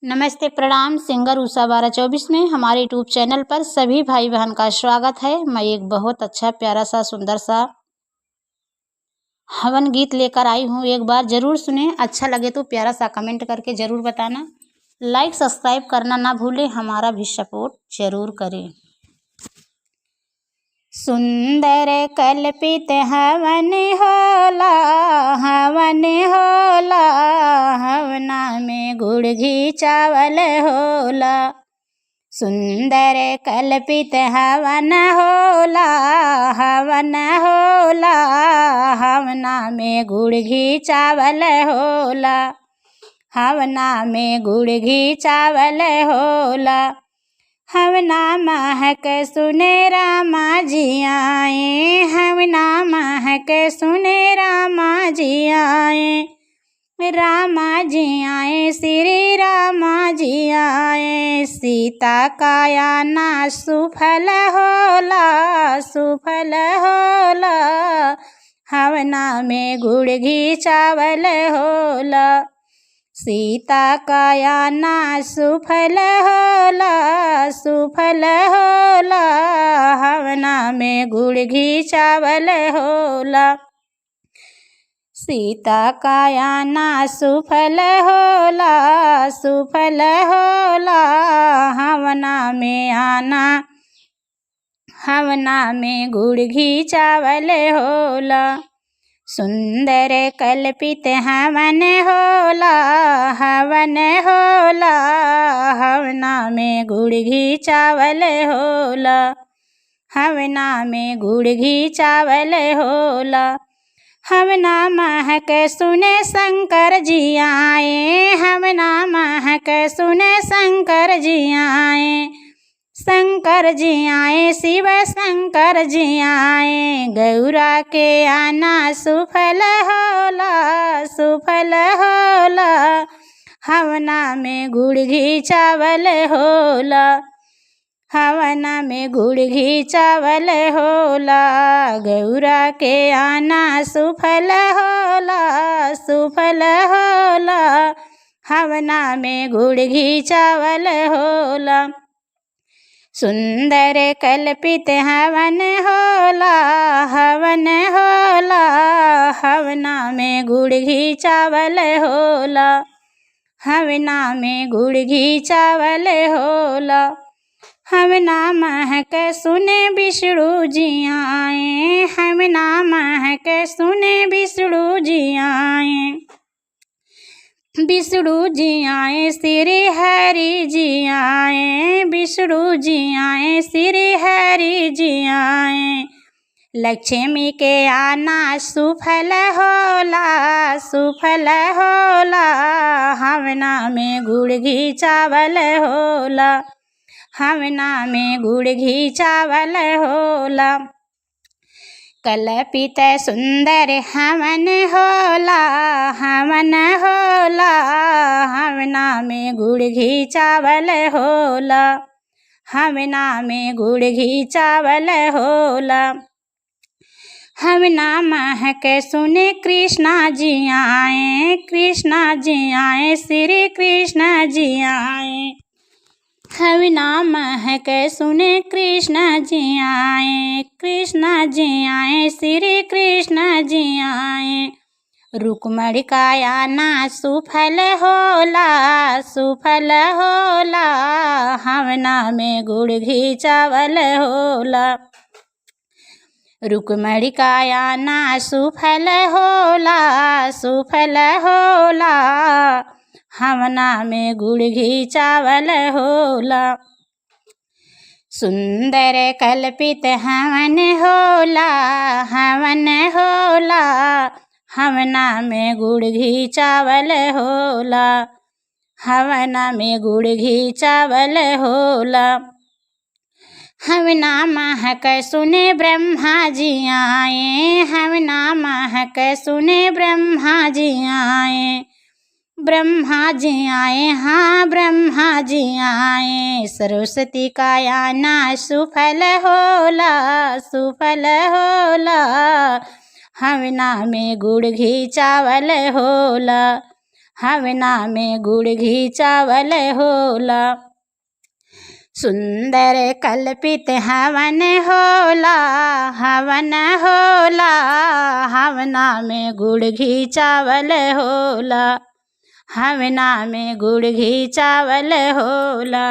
नमस्ते प्रणाम। सिंगर उषा 1224 में हमारे यूट्यूब चैनल पर सभी भाई बहन का स्वागत है। मैं एक बहुत अच्छा प्यारा सा सुंदर सा हवन गीत लेकर आई हूँ। एक बार जरूर सुने, अच्छा लगे तो प्यारा सा कमेंट करके जरूर बताना। लाइक सब्सक्राइब करना ना भूले, हमारा भी सपोर्ट जरूर करें। सुंदर कल्पित हवन होला, हवन होला, हवना में गुड़ घी चावल होला। सुंदर कल्पित हवन होला, हवन होला, हवना में गुड़ घी चावल होला। हवना में गुड़ घी चावल होला। हवना महक सुने रामा जी आए, हवना महक सुने रामा जी आए। रामा जी आए, श्री रामा जी आए। सीता काया ना सुफल होला, सुफल होला, हवना में गुड़ घी चावल होला। सीता काया ना सुफल होला, सुफल होला, हवना में गुड़ घी चावल होला। सीता काया ना सुफल होला, सुफल होला, हवना में आना, हवना में गुड़ घी चावल होला। सुंदर कल्पित हवन होला, हवन होला, हवना में गुड़ घी चावल होला। हवना में गुड़ घी चावल होला। हवना महक सुने शंकर जी आए, हवना महक सुने शंकर जी आए। शंकर जी आए, शिव शंकर जी आए। गौरा के आना सुफल होला, सुफल होला, हवना में गुड़ घी चावल होला। हवना में गुड़ घी चावल होला। गौरा के आना सुफल होला, सुफल होला, हवना में गुड़ घी चावल होला। सुंदर कल्पित हवन होला, हवन होला, हवना में गुड़ घी चावल होला। हवना में गुड़ घी चावल होला। हवना महक सुने विष्णु जी आए, हवना महक सुने विष्णु जी आए। विष्णु जी आए, श्री हरि जी आए। विष्णु जी आए, श्री हरि जी आए। लक्ष्मी के आना सुफल होला, सुफल होला, हवना में गुड़ घी चावल होला। हवना में गुड़ घी चावल होला। कल्पित सुंदर हवन होला, हवन होला, हवना में गुड़ घी चावल होला। हवना में गुड़ घी चावल होला। हवना महक सुने कृष्णा जी आए, कृष्णा जी आए, श्री कृष्ण जी आए। हवना महक सुने कृष्ण जी आए, कृष्ण जी आए, श्री कृष्ण जी आए। रुक्मणी काया ना सुफल होला, सुफल होला, हवना में गुड़ घी चावल होला। रुक्मणी काया ना सुफल होला, सुफल होला, हवना में गुड़ घी चावल होला। सुंदर कल्पित हवन होला, हवन होला, हवना में गुड़ घी चावल होला। हवना में गुड़ घी चावल होला। हवना महक सुने ब्रह्मा जी आए, हवना महक सुने ब्रह्मा जी आए। ब्रह्मा जी आए, हाँ ब्रह्मा जी आए। सरस्वती काया ना सुफल होला, सुफल होला, हवना में गुड़ घी चावल होला। हवना में गुड़ घी चावल होला। सुंदर कल्पित हवन होला, हवन होला, हवना में गुड़ घी चावल होला, हवना में गुड़ घी चावल होला।